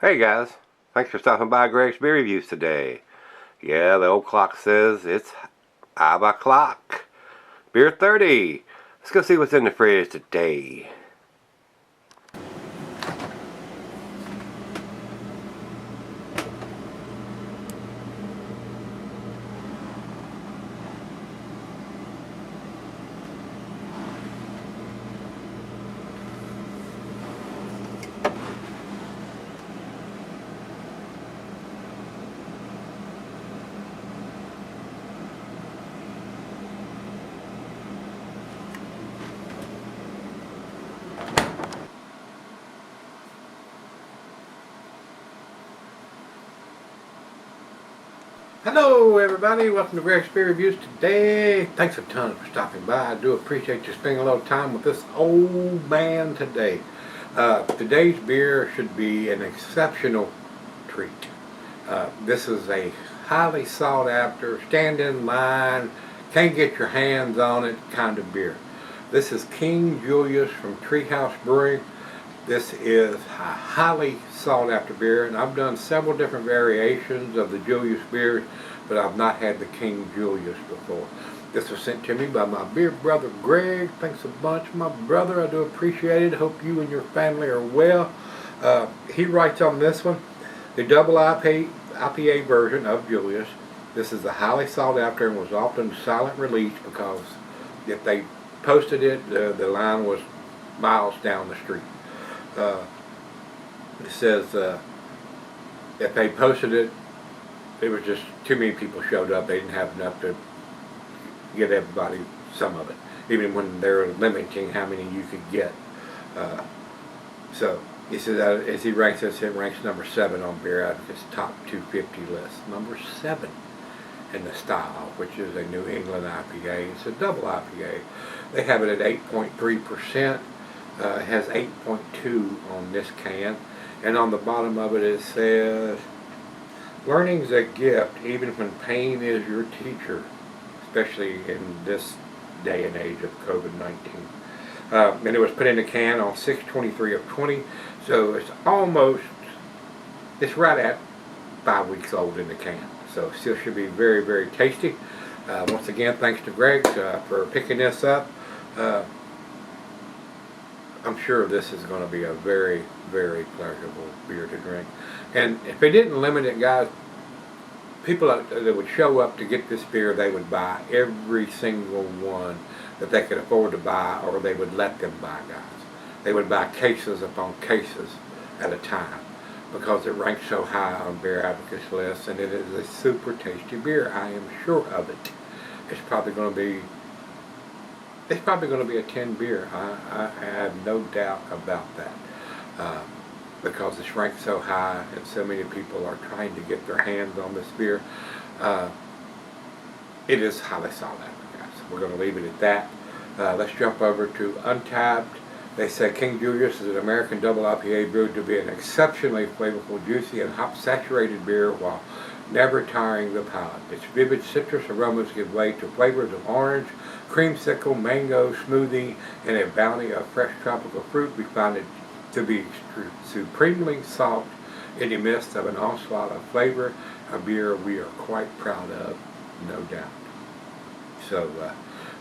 Hey guys, thanks for stopping by Gregsbeerreviews today. Yeah, the old clock says it's 5 o'clock. Beer 30. Let's go see what's in the fridge today. Hello everybody, welcome to Gregsbeerreviews today. Thanks a ton for stopping by. I do appreciate you spending a little time with this old man today. Today's beer should be an exceptional treat. This is a highly sought after, stand in line, can't get your hands on it kind of beer. This is King Julius from Treehouse Brewing. This is a highly sought after beer, and I've done several different variations of the Julius beers, but I've not had the King Julius before. This was sent to me by my beer brother Greg. Thanks a bunch, my brother. I do appreciate it. Hope you and your family are well. He writes on this one, the double IPA version of Julius. This is a highly sought after and was often silent release because if they posted it, the line was miles down the street. It says if they posted it, it was just too many people showed up. They didn't have enough to get everybody some of it, even when they're limiting how many you could get. So he says as he ranks this, it ranks number 7 on Beer Advocate's top 250 list. Number 7 in the style, which is a New England IPA. It's a double IPA. They have it at 8.3%. It has 8.2 on this can, and on the bottom of it says, learning's a gift even when pain is your teacher, especially in this day and age of COVID-19. And it was put in a can on 6/23 of 20, so it's right at 5 weeks old in the can, so it still should be very, very tasty. Once again, thanks to Greg for picking this up. I'm sure this is going to be a very, very pleasurable beer to drink. And if they didn't limit it, guys, people that would show up to get this beer, they would buy every single one that they could afford to buy, or they would let them buy, guys. They would buy cases upon cases at a time because it ranks so high on Beer Advocate's list, and it is a super tasty beer. I am sure of it. It's probably going to be a 10 beer. I have no doubt about that, because it's ranked so high and so many people are trying to get their hands on this beer. It is highly sought after, guys. We're going to leave it at that. Let's jump over to Untapped. They say King Julius is an American double IPA brewed to be an exceptionally flavorful, juicy, and hop-saturated beer while never tiring the palate. Its vivid citrus aromas give way to flavors of orange, creamsicle, mango, smoothie, and a bounty of fresh tropical fruit. We find it to be supremely soft in the midst of an onslaught of flavor, a beer we are quite proud of, no doubt. So,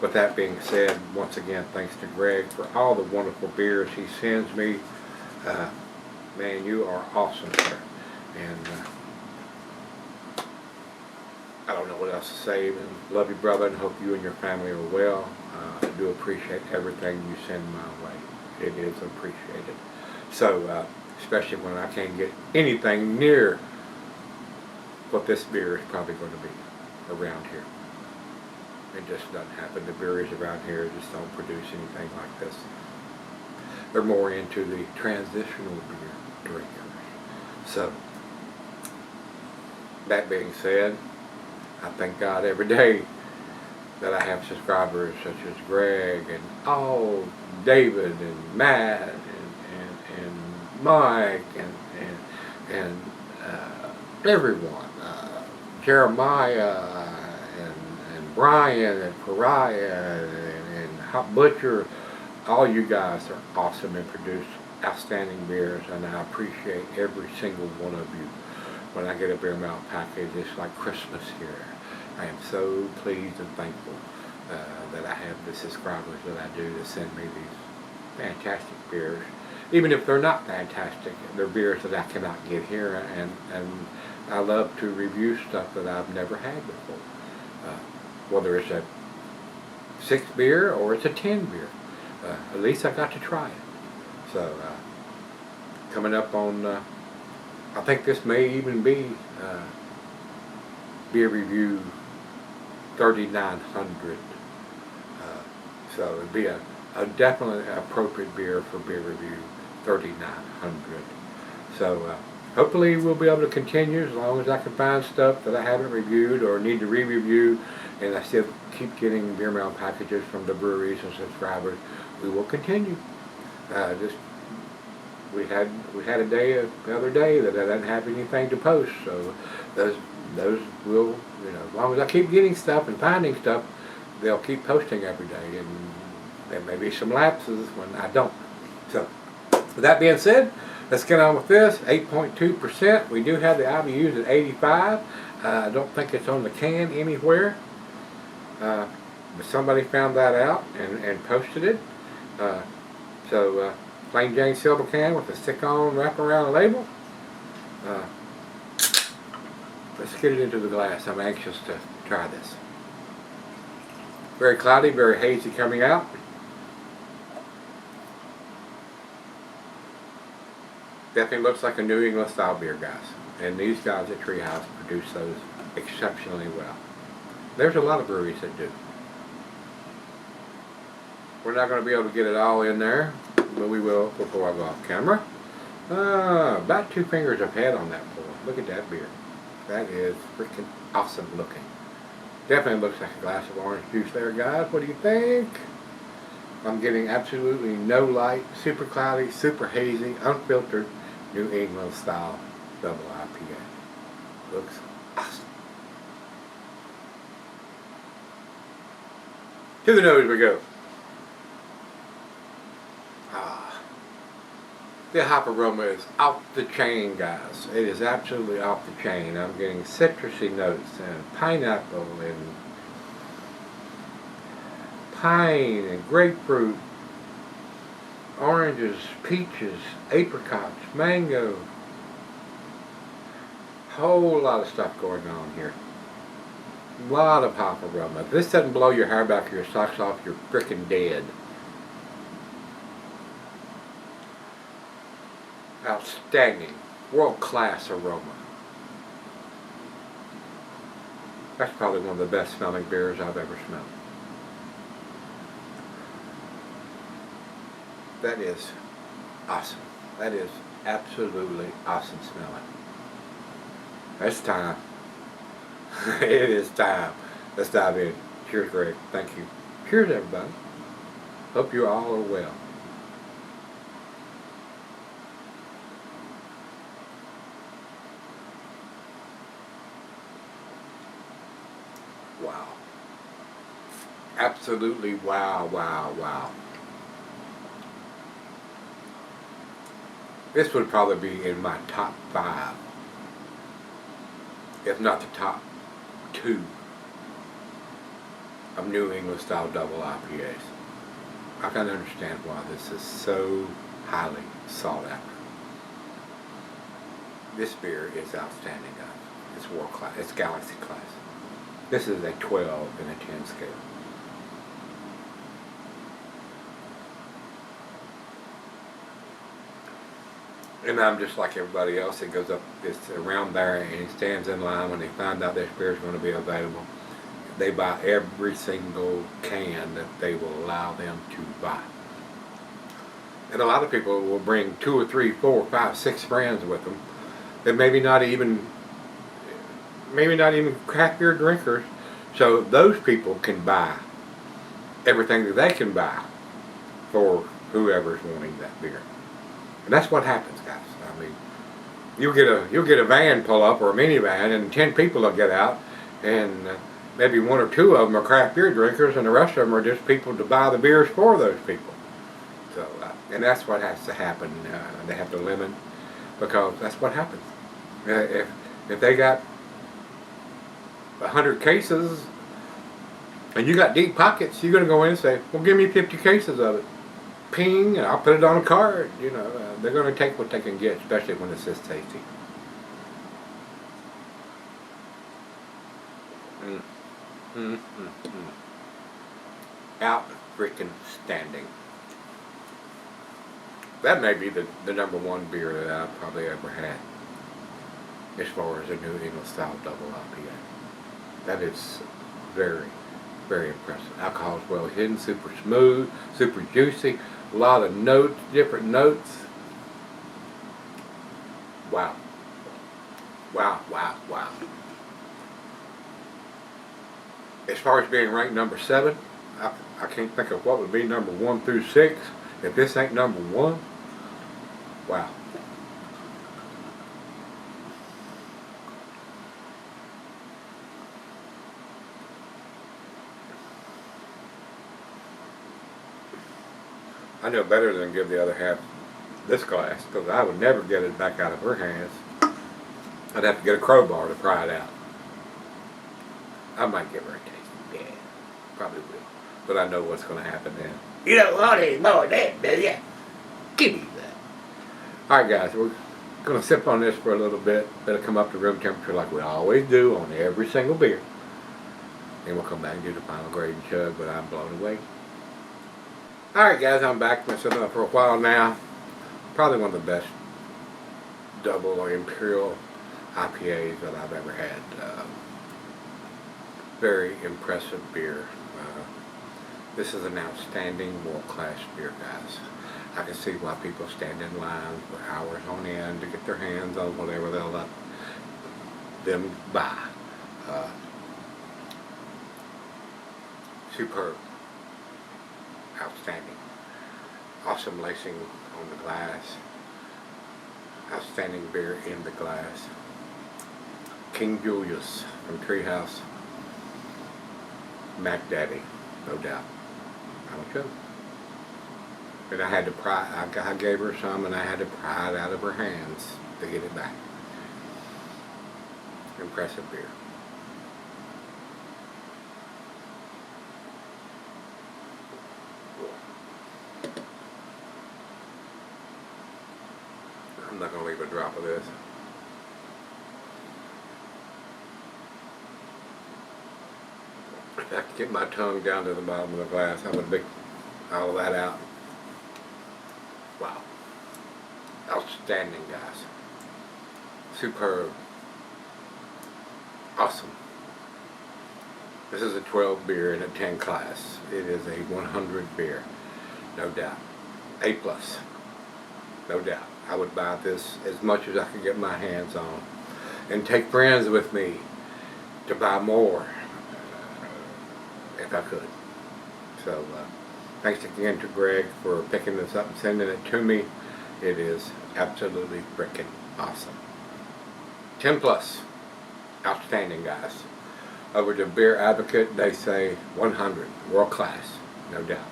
with that being said, once again, thanks to Greg for all the wonderful beers he sends me. Man, you are awesome, sir. And I don't know what else to say. And love you, brother, and hope you and your family are well. I do appreciate everything you send my way. It is appreciated. So, especially when I can't get anything near what this beer is probably going to be around here. It just doesn't happen. The breweries around here just don't produce anything like this. They're more into the transitional beer drinkers. So, that being said, I thank God every day that I have subscribers such as Greg and David and Matt and Mike and everyone, Jeremiah and Brian and Pariah and Hot Butcher. All you guys are awesome and produce outstanding beers, and I appreciate every single one of you. When I get a beer mouth package, it's like Christmas here. I am so pleased and thankful that I have the subscribers that I do to send me these fantastic beers. Even if they're not fantastic, they're beers that I cannot get here, and I love to review stuff that I've never had before. Whether it's a 6 beer or it's a 10 beer. At least I got to try it. So, coming up on, I think this may even be beer review 3900. So it'd be a definitely appropriate beer for beer review 3900. So hopefully we'll be able to continue as long as I can find stuff that I haven't reviewed or need to re-review, and I still keep getting beer mail packages from the breweries and subscribers. We will continue. We had a day the other day that I didn't have anything to post, so those will, as long as I keep getting stuff and finding stuff, they'll keep posting every day, and there may be some lapses when I don't. So with that being said, let's get on with this. 8.2%. We do have the IBUs at 85. I don't think it's on the can anywhere, but somebody found that out and posted it. So plain Jane silver can with a stick-on wraparound label. Let's get it into the glass. I'm anxious to try this. Very cloudy, very hazy coming out. Definitely looks like a New England style beer, guys. And these guys at Treehouse produce those exceptionally well. There's a lot of breweries that do. We're not going to be able to get it all in there, but we will before I go off camera. About 2 fingers of head on that pour. Look at that beer. That is freaking awesome looking. Definitely looks like a glass of orange juice there, guys. What do you think? I'm getting absolutely no light, super cloudy, super hazy, unfiltered New England style double IPA. Looks awesome. To the nose we go. The hop aroma is off the chain, guys. It is absolutely off the chain. I'm getting citrusy notes and pineapple and pine and grapefruit, oranges, peaches, apricots, mango. Whole lot of stuff going on here. A lot of hop aroma. If this doesn't blow your hair back or your socks off, you're freaking dead. Outstanding, world-class aroma. That's probably one of the best smelling beers I've ever smelled. That is awesome. That is absolutely awesome smelling. It's time. It is time. Let's dive in. Cheers, Greg. Thank you. Cheers, everybody. Hope you all are well. Wow. Absolutely wow, wow, wow. This would probably be in my top 5, if not the top 2 of New England style double IPAs. I can understand why this is so highly sought after. This beer is outstanding, guys. It's world class. It's galaxy class. This is a 12 and a 10 scale. And I'm just like everybody else. It goes up, it's around there, and he stands in line when they find out this beer is going to be available. They buy every single can that they will allow them to buy. And a lot of people will bring 2 or 3, 4, 5, 6 friends with them that maybe not even craft beer drinkers. So those people can buy everything that they can buy for whoever's wanting that beer. And that's what happens, guys. I mean, you'll get a van pull up or a minivan, and 10 people will get out, and maybe 1 or 2 of them are craft beer drinkers, and the rest of them are just people to buy the beers for those people. So And that's what has to happen. They have to limit, because that's what happens. If they got 100 cases and you got deep pockets, you're going to go in and say, well, give me 50 cases of it. Ping, and I'll put it on a card. You know, they're going to take what they can get, especially when it's this tasty. Out freaking standing. That may be the number one beer that I've probably ever had, as far as a New England style double IPA. That is very, very impressive. Alcohol is well hidden, super smooth, super juicy, a lot of notes, different notes. Wow. Wow, wow, wow. As far as being ranked number 7, I can't think of what would be number 1 through 6. If this ain't number 1, wow. I know better than give the other half this glass, because I would never get it back out of her hands. I'd have to get a crowbar to pry it out. I might give her a taste. Yeah, probably will. But I know what's going to happen then. You don't want any more of that, do you? Give me that. Alright guys, we're going to sip on this for a little bit. Let it come up to room temperature like we always do on every single beer. Then we'll come back and do the final grade and chug, but I'm blown away. Alright guys, I'm back. Been sitting up for a while now. Probably one of the best double or imperial IPAs that I've ever had. Very impressive beer. This is an outstanding world-class beer, guys. I can see why people stand in lines for hours on end to get their hands on whatever they'll let them buy. Superb. Outstanding. Awesome lacing on the glass. Outstanding beer in the glass. King Julius from Treehouse. Mac Daddy, no doubt. I don't joke. But I had to pry, I gave her some and I had to pry it out of her hands to get it back. Impressive beer. I'm not going to leave a drop of this. If I could get my tongue down to the bottom of the glass, I would be all of that out. Wow. Outstanding, guys. Superb. Awesome. This is a 12 beer in a 10 class. It is a 100 beer. No doubt. A+. No doubt. I would buy this as much as I could get my hands on. And take friends with me to buy more. If I could. So, thanks again to Greg for picking this up and sending it to me. It is absolutely freaking awesome. 10+. Outstanding, guys. Over to Beer Advocate, they say 100. World class. No doubt.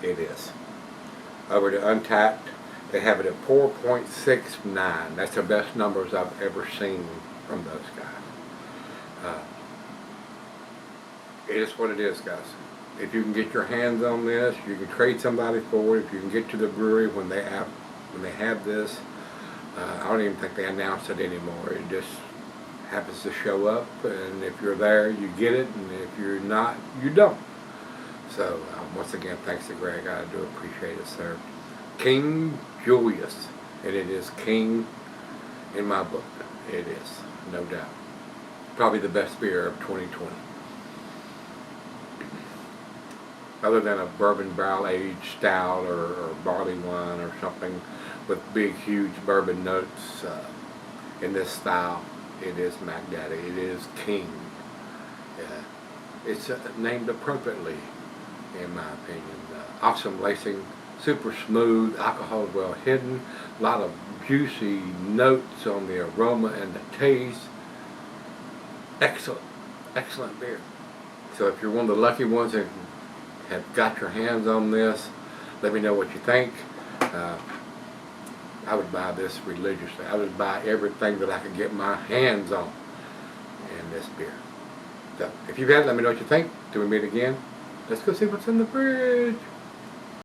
It is. Over to Untapped, they have it at 4.69. That's the best numbers I've ever seen from those guys. It is what it is, guys. If you can get your hands on this, you can trade somebody for it. If you can get to the brewery when they have this, I don't even think they announce it anymore. It just happens to show up, and if you're there, you get it, and if you're not, you don't. So once again, thanks to Greg. I do appreciate it, sir. King Julius, and it is king in my book. It is, no doubt. Probably the best beer of 2020. Other than a bourbon barrel-aged stout or barley wine or something with big, huge bourbon notes in this style, it is Mac Daddy. It is King. It's named appropriately, in my opinion. Awesome lacing, super smooth, alcohol well hidden, a lot of juicy notes on the aroma and the taste. Excellent, excellent beer. So if you're one of the lucky ones that have got your hands on this, let me know what you think. I would buy this religiously. I would buy everything that I could get my hands on in this beer. So, if you've had it, let me know what you think. Till we meet again, let's go see what's in the fridge.